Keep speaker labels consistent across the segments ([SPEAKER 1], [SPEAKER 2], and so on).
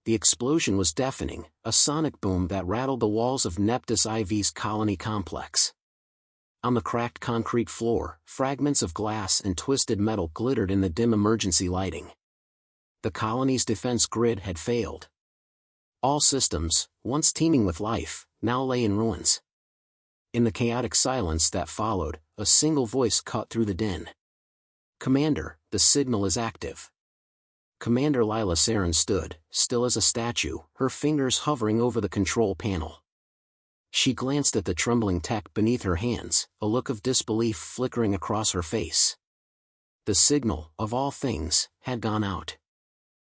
[SPEAKER 1] The explosion was deafening, a sonic boom that rattled the walls of Neptus IV's colony complex. On the cracked concrete floor, fragments of glass and twisted metal glittered in the dim emergency lighting. The colony's defense grid had failed. All systems, once teeming with life, now lay in ruins. In the chaotic silence that followed, a single voice cut through the din. "Commander, the signal is active." Commander Lila Saren stood, still as a statue, her fingers hovering over the control panel. She glanced at the trembling tech beneath her hands, a look of disbelief flickering across her face. The signal, of all things, had gone out.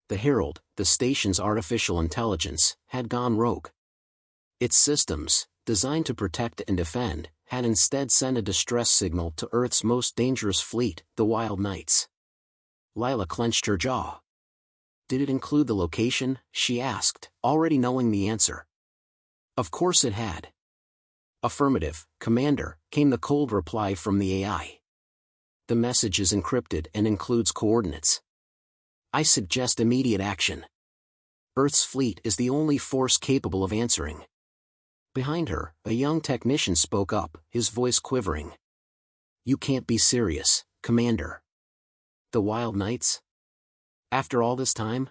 [SPEAKER 1] The Herald, the station's artificial intelligence, had gone rogue. Its systems, designed to protect and defend, had instead sent a distress signal to Earth's most dangerous fleet, the Wild Knights. Lila clenched her jaw. Did it include the location? She asked, already knowing the answer. Of course it had. "Affirmative, Commander," came the cold reply from the AI. "The message is encrypted and includes coordinates. I suggest immediate action. Earth's fleet is the only force capable of answering." Behind her, a young technician spoke up, his voice quivering. "You can't be serious, Commander. The Wild Knights? After all this time?"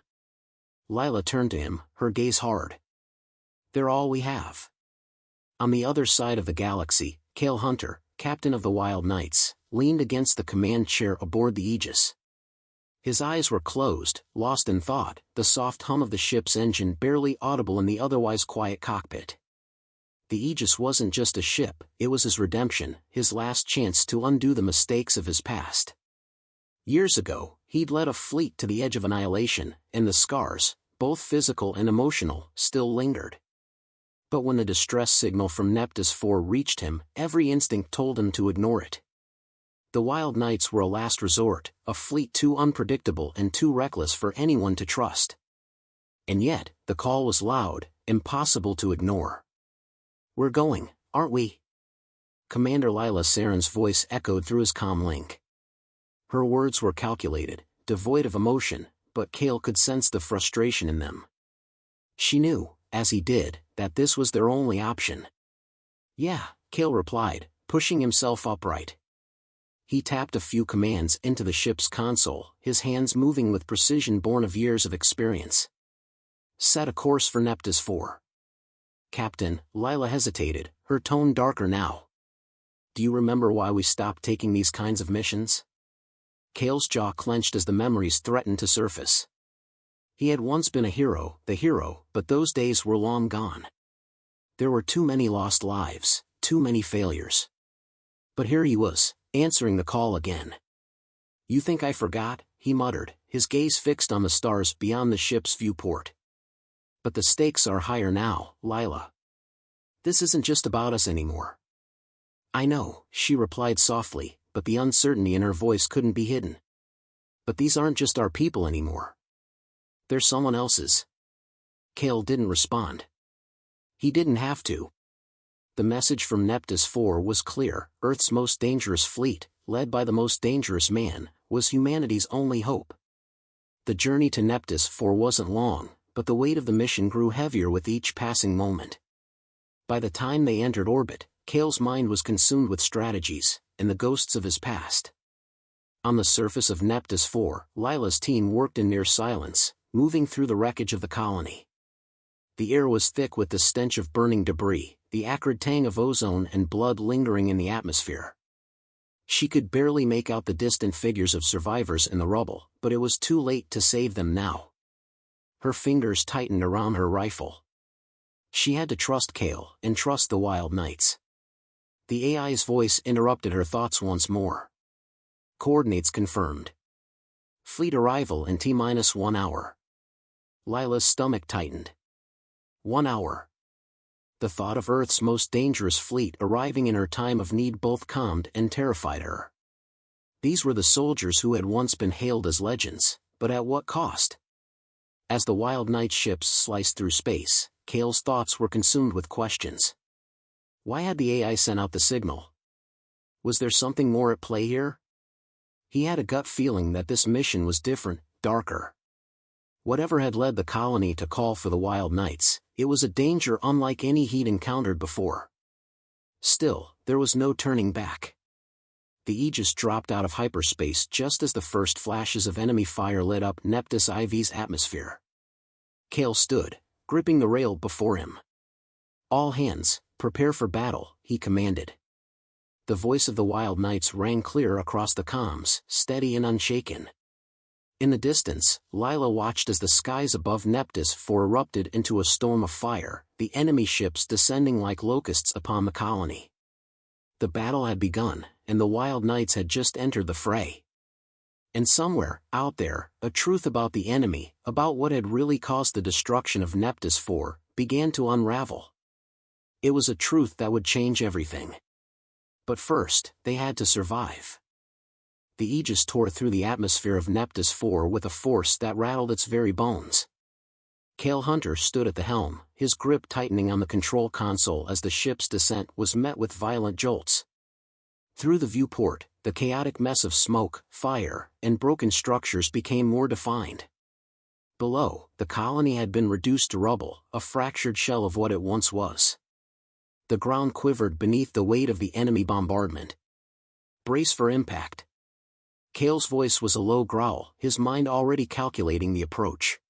[SPEAKER 1] Lila turned to him, her gaze hard. "They're all we have." On the other side of the galaxy, Kael Hunter, captain of the Wild Knights, leaned against the command chair aboard the Aegis. His eyes were closed, lost in thought, the soft hum of the ship's engine barely audible in the otherwise quiet cockpit. The Aegis wasn't just a ship, it was his redemption, his last chance to undo the mistakes of his past. Years ago, he'd led a fleet to the edge of annihilation, and the scars, both physical and emotional, still lingered. But when the distress signal from Neptus 4 reached him, every instinct told him to ignore it. The Wild Knights were a last resort, a fleet too unpredictable and too reckless for anyone to trust. And yet, the call was loud, impossible to ignore. "We're going, aren't we?" Commander Lila Saren's voice echoed through his comm link. Her words were calculated, devoid of emotion, but Kael could sense the frustration in them. She knew, as he did, that this was their only option. "Yeah," Kael replied, pushing himself upright. He tapped a few commands into the ship's console, his hands moving with precision born of years of experience. "Set a course for Neptus 4. "Captain," Lila hesitated, her tone darker now. "Do you remember why we stopped taking these kinds of missions?" Kael's jaw clenched as the memories threatened to surface. He had once been the hero, but those days were long gone. There were too many lost lives, too many failures. But here he was, answering the call again. "You think I forgot?" he muttered, his gaze fixed on the stars beyond the ship's viewport. "But the stakes are higher now, Lila. This isn't just about us anymore." "I know," she replied softly, but the uncertainty in her voice couldn't be hidden. "But these aren't just our people anymore. They're someone else's." Kael didn't respond. He didn't have to. The message from Neptus 4 was clear: Earth's most dangerous fleet, led by the most dangerous man, was humanity's only hope. The journey to Neptus 4 wasn't long, but the weight of the mission grew heavier with each passing moment. By the time they entered orbit, Kael's mind was consumed with strategies, and the ghosts of his past. On the surface of Neptus 4, Lila's team worked in near silence, moving through the wreckage of the colony. The air was thick with the stench of burning debris, the acrid tang of ozone and blood lingering in the atmosphere. She could barely make out the distant figures of survivors in the rubble, but it was too late to save them now. Her fingers tightened around her rifle. She had to trust Kael, and trust the Wild Knights. The AI's voice interrupted her thoughts once more. "Coordinates confirmed. Fleet arrival in T-1 hour." Lila's stomach tightened. 1 hour. The thought of Earth's most dangerous fleet arriving in her time of need both calmed and terrified her. These were the soldiers who had once been hailed as legends, but at what cost? As the Wild Knight ships sliced through space, Kael's thoughts were consumed with questions. Why had the AI sent out the signal? Was there something more at play here? He had a gut feeling that this mission was different, darker. Whatever had led the colony to call for the Wild Knights, it was a danger unlike any he'd encountered before. Still, there was no turning back. The Aegis dropped out of hyperspace just as the first flashes of enemy fire lit up Neptus IV's atmosphere. Kael stood, gripping the rail before him. "All hands, prepare for battle," he commanded. The voice of the Wild Knights rang clear across the comms, steady and unshaken. In the distance, Lila watched as the skies above Neptus IV erupted into a storm of fire, the enemy ships descending like locusts upon the colony. The battle had begun, and the Wild Knights had just entered the fray. And somewhere, out there, a truth about the enemy, about what had really caused the destruction of Neptus IV, began to unravel. It was a truth that would change everything. But first, they had to survive. The Aegis tore through the atmosphere of Neptus IV with a force that rattled its very bones. Kael Hunter stood at the helm, his grip tightening on the control console as the ship's descent was met with violent jolts. Through the viewport, the chaotic mess of smoke, fire, and broken structures became more defined. Below, the colony had been reduced to rubble, a fractured shell of what it once was. The ground quivered beneath the weight of the enemy bombardment. "Brace for impact." Kael's voice was a low growl, his mind already calculating the approach.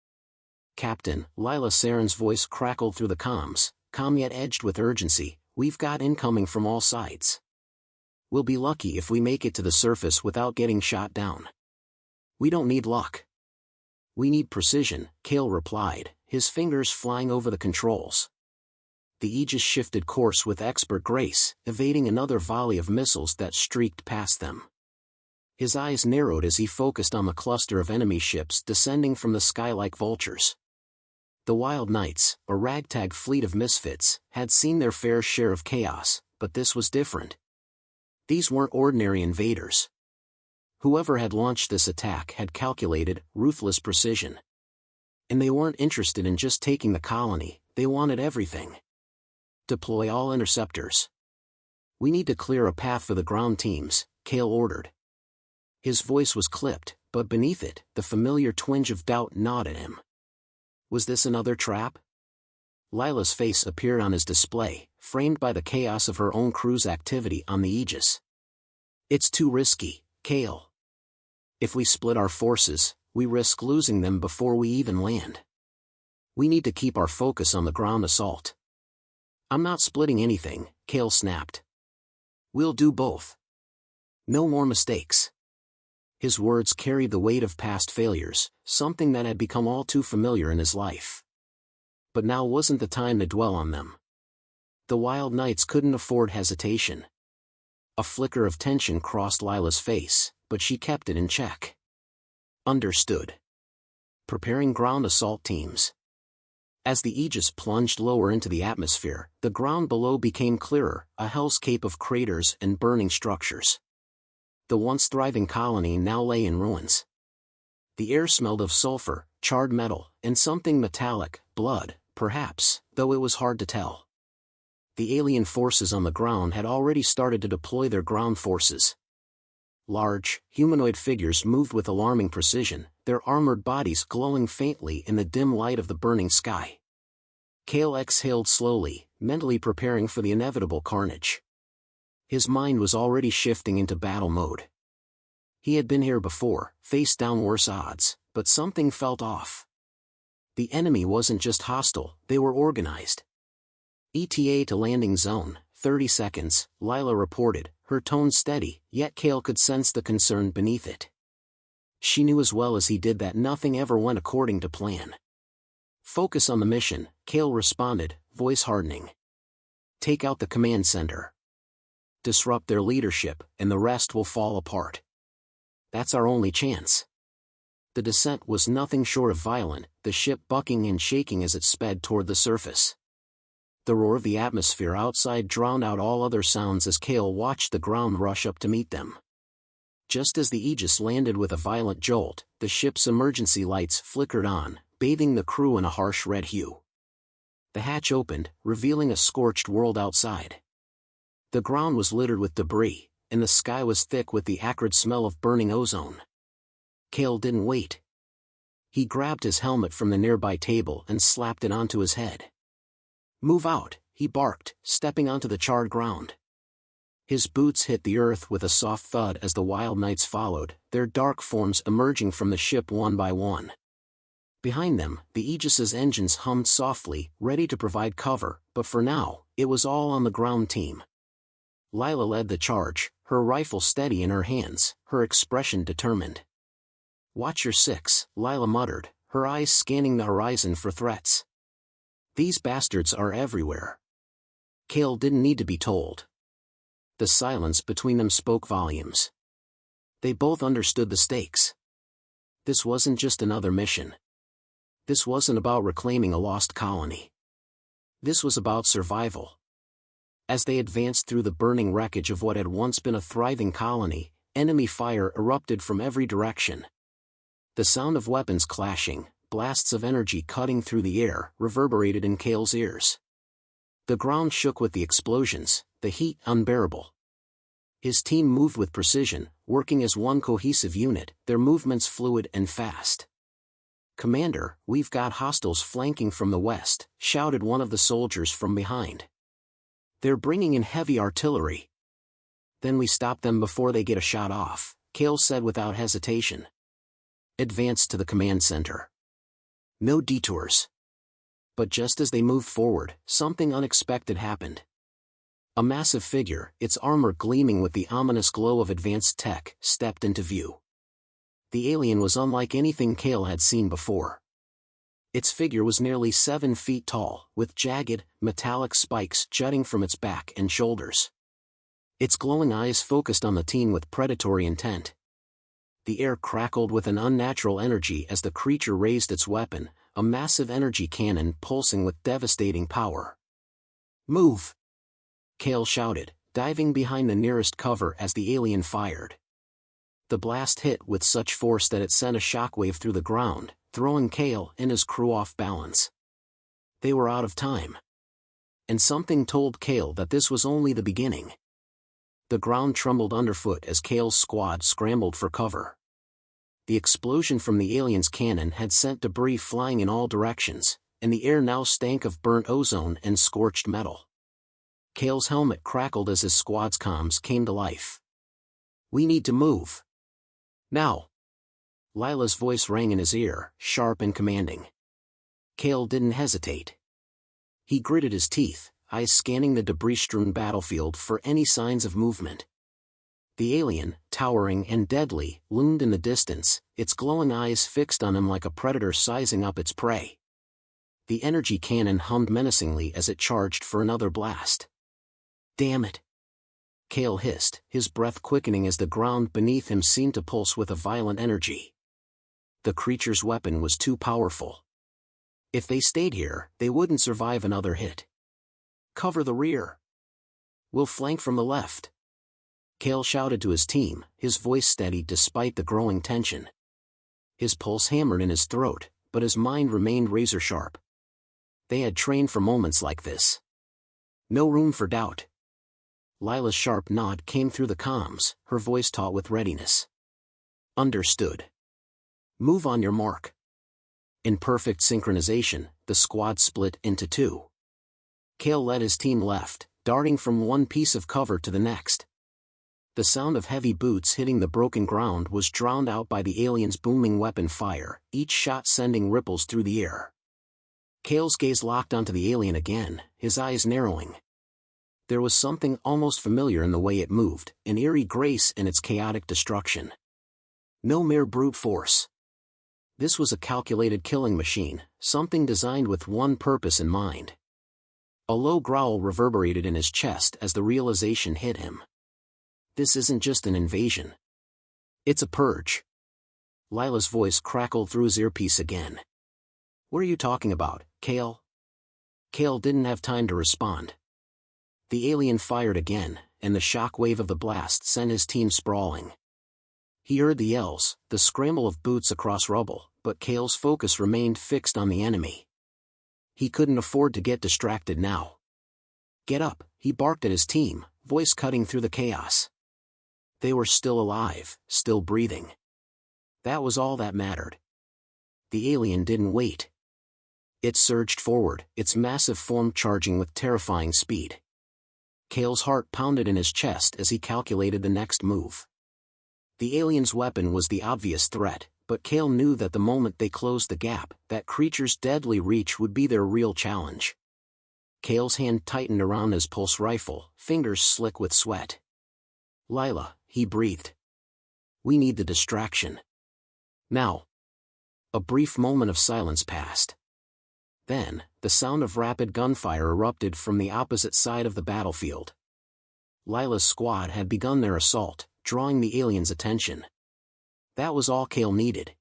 [SPEAKER 1] "Captain," Lila Saren's voice crackled through the comms, calm yet edged with urgency, "we've got incoming from all sides. We'll be lucky if we make it to the surface without getting shot down." "We don't need luck. We need precision," Kael replied, his fingers flying over the controls. The Aegis shifted course with expert grace, evading another volley of missiles that streaked past them. His eyes narrowed as he focused on the cluster of enemy ships descending from the sky like vultures. The Wild Knights, a ragtag fleet of misfits, had seen their fair share of chaos, but this was different. These weren't ordinary invaders. Whoever had launched this attack had calculated, ruthless precision. And they weren't interested in just taking the colony, they wanted everything. "Deploy all interceptors. We need to clear a path for the ground teams," Kael ordered. His voice was clipped, but beneath it, the familiar twinge of doubt gnawed at him. Was this another trap? Lila's face appeared on his display, framed by the chaos of her own crew's activity on the Aegis. "It's too risky, Kael. If we split our forces, we risk losing them before we even land. We need to keep our focus on the ground assault." "I'm not splitting anything," Kael snapped. "We'll do both. No more mistakes." His words carried the weight of past failures, something that had become all too familiar in his life. But now wasn't the time to dwell on them. The Wild Knights couldn't afford hesitation. A flicker of tension crossed Lila's face, but she kept it in check. "Understood. Preparing ground assault teams." As the Aegis plunged lower into the atmosphere, the ground below became clearer, a hellscape of craters and burning structures. The once thriving colony now lay in ruins. The air smelled of sulfur, charred metal, and something metallic, blood, perhaps, though it was hard to tell. The alien forces on the ground had already started to deploy their ground forces. Large, humanoid figures moved with alarming precision, their armored bodies glowing faintly in the dim light of the burning sky. Kael exhaled slowly, mentally preparing for the inevitable carnage. His mind was already shifting into battle mode. He had been here before, faced down worse odds, but something felt off. The enemy wasn't just hostile, they were organized. "ETA to landing zone, 30 seconds, Lila reported, her tone steady, yet Kael could sense the concern beneath it. She knew as well as he did that nothing ever went according to plan. "Focus on the mission," Kael responded, voice hardening. "Take out the command center. Disrupt their leadership, and the rest will fall apart. That's our only chance." The descent was nothing short of violent, the ship bucking and shaking as it sped toward the surface. The roar of the atmosphere outside drowned out all other sounds as Kael watched the ground rush up to meet them. Just as the Aegis landed with a violent jolt, the ship's emergency lights flickered on, bathing the crew in a harsh red hue. The hatch opened, revealing a scorched world outside. The ground was littered with debris, and the sky was thick with the acrid smell of burning ozone. Kael didn't wait. He grabbed his helmet from the nearby table and slapped it onto his head. "Move out," he barked, stepping onto the charred ground. His boots hit the earth with a soft thud as the wild knights followed, their dark forms emerging from the ship one by one. Behind them, the Aegis's engines hummed softly, ready to provide cover, but for now, it was all on the ground team. Lila led the charge, her rifle steady in her hands, her expression determined. "Watch your six," Lila muttered, her eyes scanning the horizon for threats. "These bastards are everywhere." Kael didn't need to be told. The silence between them spoke volumes. They both understood the stakes. This wasn't just another mission. This wasn't about reclaiming a lost colony. This was about survival. As they advanced through the burning wreckage of what had once been a thriving colony, enemy fire erupted from every direction. The sound of weapons clashing, blasts of energy cutting through the air, reverberated in Kael's ears. The ground shook with the explosions, the heat unbearable. His team moved with precision, working as one cohesive unit, their movements fluid and fast. "Commander, we've got hostiles flanking from the west," shouted one of the soldiers from behind. "They're bringing in heavy artillery." "Then we stop them before they get a shot off," Kael said without hesitation. "Advance to the command center. No detours." But just as they moved forward, something unexpected happened. A massive figure, its armor gleaming with the ominous glow of advanced tech, stepped into view. The alien was unlike anything Kael had seen before. Its figure was nearly 7 feet tall, with jagged, metallic spikes jutting from its back and shoulders. Its glowing eyes focused on the team with predatory intent. The air crackled with an unnatural energy as the creature raised its weapon, a massive energy cannon pulsing with devastating power. "Move!" Kael shouted, diving behind the nearest cover as the alien fired. The blast hit with such force that it sent a shockwave through the ground, throwing Kael and his crew off balance. They were out of time. And something told Kael that this was only the beginning. The ground trembled underfoot as Kael's squad scrambled for cover. The explosion from the alien's cannon had sent debris flying in all directions, and the air now stank of burnt ozone and scorched metal. Kael's helmet crackled as his squad's comms came to life. "We need to move. Now!" Lila's voice rang in his ear, sharp and commanding. Kael didn't hesitate. He gritted his teeth, eyes scanning the debris-strewn battlefield for any signs of movement. The alien, towering and deadly, loomed in the distance, its glowing eyes fixed on him like a predator sizing up its prey. The energy cannon hummed menacingly as it charged for another blast. "Damn it!" Kael hissed, his breath quickening as the ground beneath him seemed to pulse with a violent energy. The creature's weapon was too powerful. If they stayed here, they wouldn't survive another hit. "Cover the rear. We'll flank from the left." Kael shouted to his team, his voice steady despite the growing tension. His pulse hammered in his throat, but his mind remained razor-sharp. They had trained for moments like this. No room for doubt. Lila's sharp nod came through the comms, her voice taut with readiness. "Understood. Move on your mark." In perfect synchronization, the squad split into two. Kael led his team left, darting from one piece of cover to the next. The sound of heavy boots hitting the broken ground was drowned out by the alien's booming weapon fire, each shot sending ripples through the air. Kael's gaze locked onto the alien again, his eyes narrowing. There was something almost familiar in the way it moved, an eerie grace in its chaotic destruction. No mere brute force. This was a calculated killing machine, something designed with one purpose in mind. A low growl reverberated in his chest as the realization hit him. This isn't just an invasion. It's a purge. Lila's voice crackled through his earpiece again. "What are you talking about, Kael?" Kael didn't have time to respond. The alien fired again, and the shock wave of the blast sent his team sprawling. He heard the yells, the scramble of boots across rubble, but Kael's focus remained fixed on the enemy. He couldn't afford to get distracted now. "Get up," he barked at his team, voice cutting through the chaos. They were still alive, still breathing. That was all that mattered. The alien didn't wait. It surged forward, its massive form charging with terrifying speed. Kael's heart pounded in his chest as he calculated the next move. The alien's weapon was the obvious threat, but Kael knew that the moment they closed the gap, that creature's deadly reach would be their real challenge. Kael's hand tightened around his pulse rifle, fingers slick with sweat. "Lila," he breathed. "We need the distraction. Now." A brief moment of silence passed. Then, the sound of rapid gunfire erupted from the opposite side of the battlefield. Lila's squad had begun their assault, drawing the alien's attention. That was all Kael needed.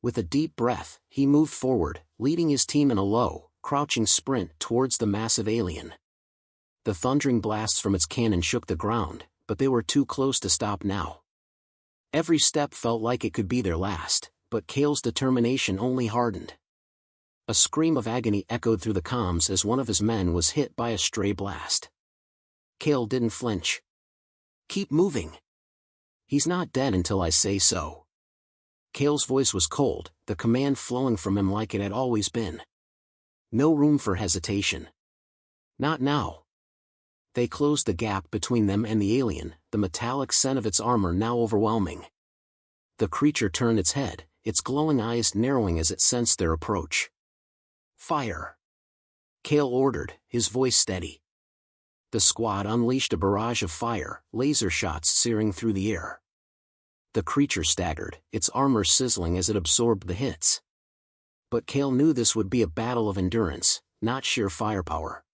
[SPEAKER 1] With a deep breath, he moved forward, leading his team in a low, crouching sprint towards the massive alien. The thundering blasts from its cannon shook the ground, but they were too close to stop now. Every step felt like it could be their last, but Kael's determination only hardened. A scream of agony echoed through the comms as one of his men was hit by a stray blast. Kael didn't flinch. "Keep moving. He's not dead until I say so." Kael's voice was cold, the command flowing from him like it had always been. No room for hesitation. Not now. They closed the gap between them and the alien, the metallic scent of its armor now overwhelming. The creature turned its head, its glowing eyes narrowing as it sensed their approach. "Fire!" Kael ordered, his voice steady. The squad unleashed a barrage of fire, laser shots searing through the air. The creature staggered, its armor sizzling as it absorbed the hits. But Kael knew this would be a battle of endurance, not sheer firepower.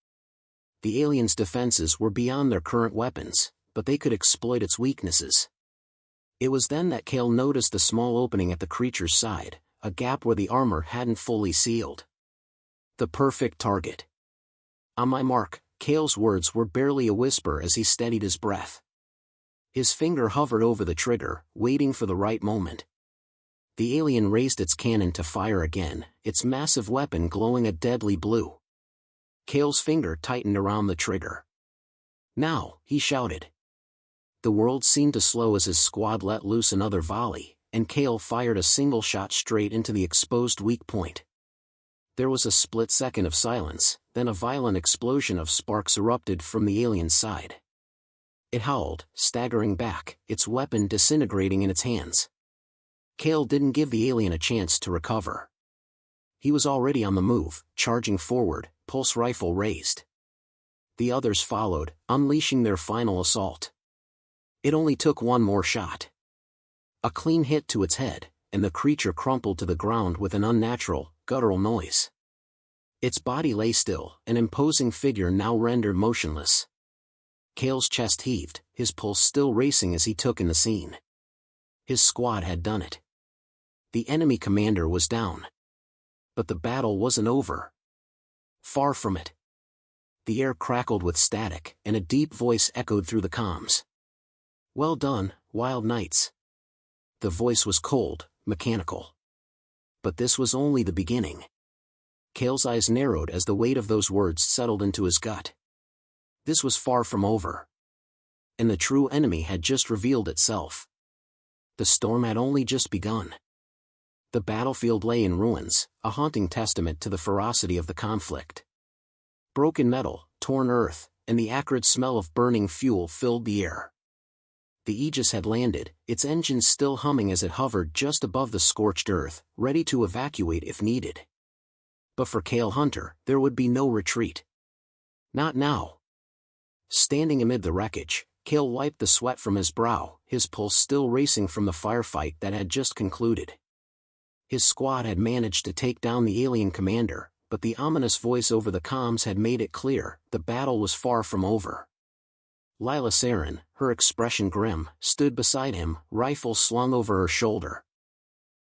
[SPEAKER 1] The alien's defenses were beyond their current weapons, but they could exploit its weaknesses. It was then that Kael noticed the small opening at the creature's side, a gap where the armor hadn't fully sealed. The perfect target. "On my mark," Kael's words were barely a whisper as he steadied his breath. His finger hovered over the trigger, waiting for the right moment. The alien raised its cannon to fire again, its massive weapon glowing a deadly blue. Kael's finger tightened around the trigger. "Now," he shouted. The world seemed to slow as his squad let loose another volley, and Kael fired a single shot straight into the exposed weak point. There was a split second of silence, then a violent explosion of sparks erupted from the alien's side. It howled, staggering back, its weapon disintegrating in its hands. Kael didn't give the alien a chance to recover. He was already on the move, charging forward, pulse rifle raised. The others followed, unleashing their final assault. It only took one more shot. A clean hit to its head, and the creature crumpled to the ground with an unnatural, guttural noise. Its body lay still, an imposing figure now rendered motionless. Kael's chest heaved, his pulse still racing as he took in the scene. His squad had done it. The enemy commander was down. But the battle wasn't over. Far from it. The air crackled with static, and a deep voice echoed through the comms. "Well done, Wild Knights." The voice was cold, mechanical. But this was only the beginning. Kael's eyes narrowed as the weight of those words settled into his gut. This was far from over. And the true enemy had just revealed itself. The storm had only just begun. The battlefield lay in ruins, a haunting testament to the ferocity of the conflict. Broken metal, torn earth, and the acrid smell of burning fuel filled the air. The Aegis had landed, its engines still humming as it hovered just above the scorched earth, ready to evacuate if needed. But for Kael Hunter, there would be no retreat. Not now. Standing amid the wreckage, Kael wiped the sweat from his brow, his pulse still racing from the firefight that had just concluded. His squad had managed to take down the alien commander, but the ominous voice over the comms had made it clear, the battle was far from over. Lila Saren, her expression grim, stood beside him, rifle slung over her shoulder.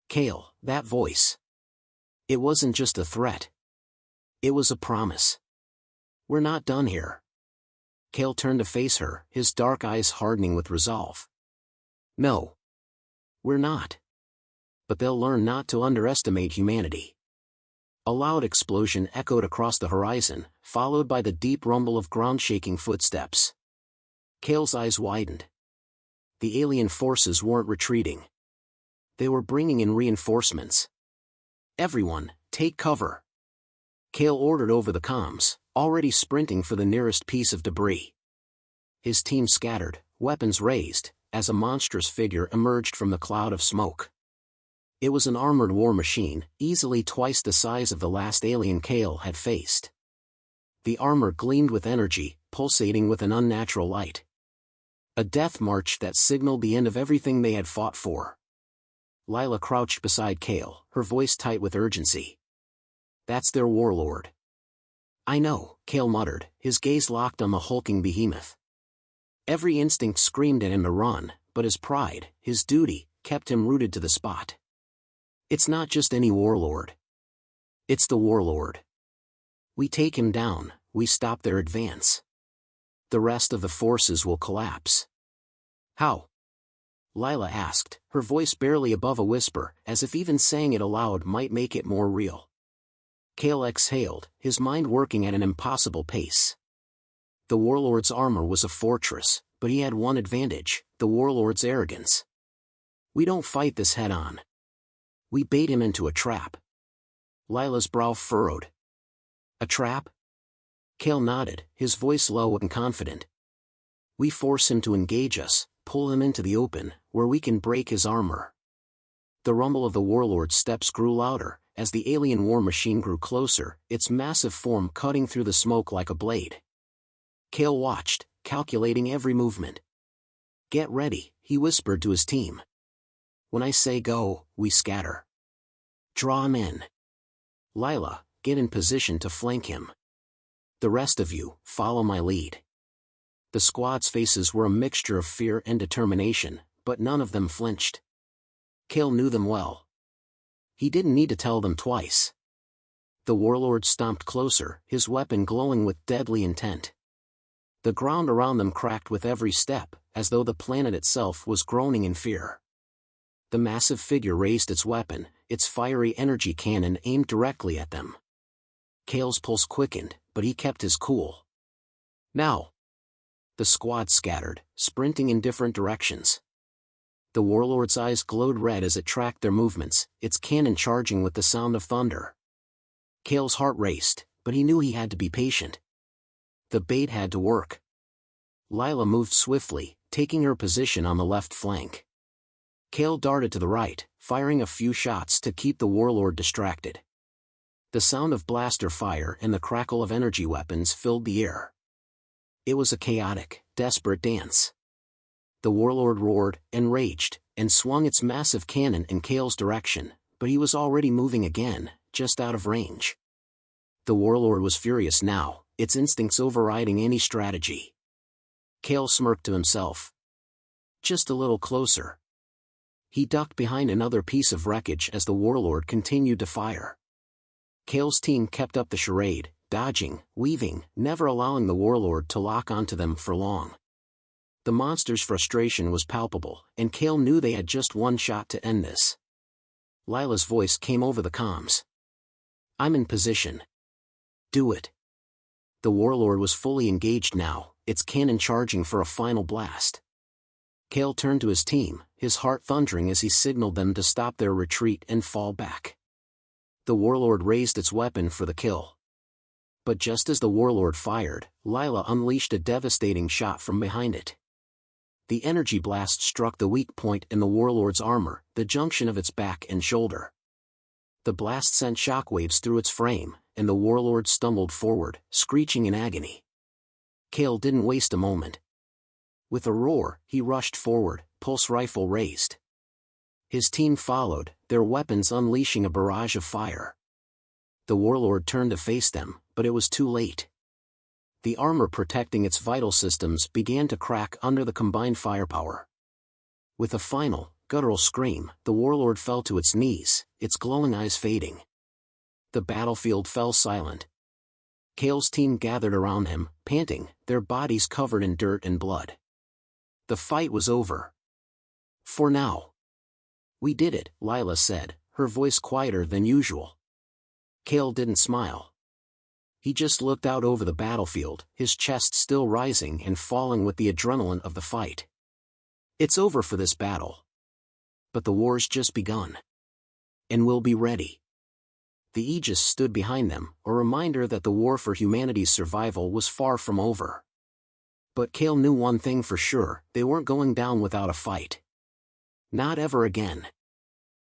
[SPEAKER 1] "Kael, that voice. It wasn't just a threat. It was a promise. We're not done here." Kael turned to face her, his dark eyes hardening with resolve. "No. We're not. But they'll learn not to underestimate humanity." A loud explosion echoed across the horizon, followed by the deep rumble of ground-shaking footsteps. Kael's eyes widened. The alien forces weren't retreating. They were bringing in reinforcements. Everyone, take cover. Kael ordered over the comms, already sprinting for the nearest piece of debris. His team scattered, weapons raised, as a monstrous figure emerged from the cloud of smoke. It was an armored war machine, easily twice the size of the last alien Kael had faced. The armor gleamed with energy, pulsating with an unnatural light. A death march that signaled the end of everything they had fought for. Lila crouched beside Kael, her voice tight with urgency. That's their warlord. I know, Kael muttered, his gaze locked on the hulking behemoth. Every instinct screamed at him to run, but his pride, his duty, kept him rooted to the spot. It's not just any warlord. It's the warlord. We take him down, we stop their advance. The rest of the forces will collapse. How? Lila asked, her voice barely above a whisper, as if even saying it aloud might make it more real. Kael exhaled, his mind working at an impossible pace. The warlord's armor was a fortress, but he had one advantage, the warlord's arrogance. We don't fight this head-on. We bait him into a trap. Lila's brow furrowed. A trap? Kael nodded, his voice low and confident. We force him to engage us, pull him into the open, where we can break his armor. The rumble of the warlord's steps grew louder, as the alien war machine grew closer, its massive form cutting through the smoke like a blade. Kael watched, calculating every movement. Get ready, he whispered to his team. When I say go, we scatter. Draw him in. Lila, get in position to flank him. The rest of you, follow my lead. The squad's faces were a mixture of fear and determination, but none of them flinched. Kael knew them well. He didn't need to tell them twice. The warlord stomped closer, his weapon glowing with deadly intent. The ground around them cracked with every step, as though the planet itself was groaning in fear. The massive figure raised its weapon, its fiery energy cannon aimed directly at them. Kael's pulse quickened, but he kept his cool. Now! The squad scattered, sprinting in different directions. The warlord's eyes glowed red as it tracked their movements, its cannon charging with the sound of thunder. Kael's heart raced, but he knew he had to be patient. The bait had to work. Lila moved swiftly, taking her position on the left flank. Kael darted to the right, firing a few shots to keep the warlord distracted. The sound of blaster fire and the crackle of energy weapons filled the air. It was a chaotic, desperate dance. The warlord roared, enraged, and swung its massive cannon in Kael's direction, but he was already moving again, just out of range. The warlord was furious now, its instincts overriding any strategy. Kael smirked to himself. Just a little closer. He ducked behind another piece of wreckage as the warlord continued to fire. Kael's team kept up the charade, dodging, weaving, never allowing the warlord to lock onto them for long. The monster's frustration was palpable, and Kael knew they had just one shot to end this. Lila's voice came over the comms. I'm in position. Do it. The warlord was fully engaged now, its cannon charging for a final blast. Kael turned to his team, his heart thundering as he signaled them to stop their retreat and fall back. The warlord raised its weapon for the kill. But just as the warlord fired, Lila unleashed a devastating shot from behind it. The energy blast struck the weak point in the warlord's armor, the junction of its back and shoulder. The blast sent shockwaves through its frame, and the warlord stumbled forward, screeching in agony. Kael didn't waste a moment. With a roar, he rushed forward, pulse rifle raised. His team followed, their weapons unleashing a barrage of fire. The warlord turned to face them, but it was too late. The armor protecting its vital systems began to crack under the combined firepower. With a final, guttural scream, the warlord fell to its knees, its glowing eyes fading. The battlefield fell silent. Kael's team gathered around him, panting, their bodies covered in dirt and blood. The fight was over. For now. We did it, Lila said, her voice quieter than usual. Kael didn't smile. He just looked out over the battlefield, his chest still rising and falling with the adrenaline of the fight. It's over for this battle. But the war's just begun. And we'll be ready. the Aegis stood behind them, a reminder that the war for humanity's survival was far from over. But Kael knew one thing for sure: they weren't going down without a fight. Not ever again.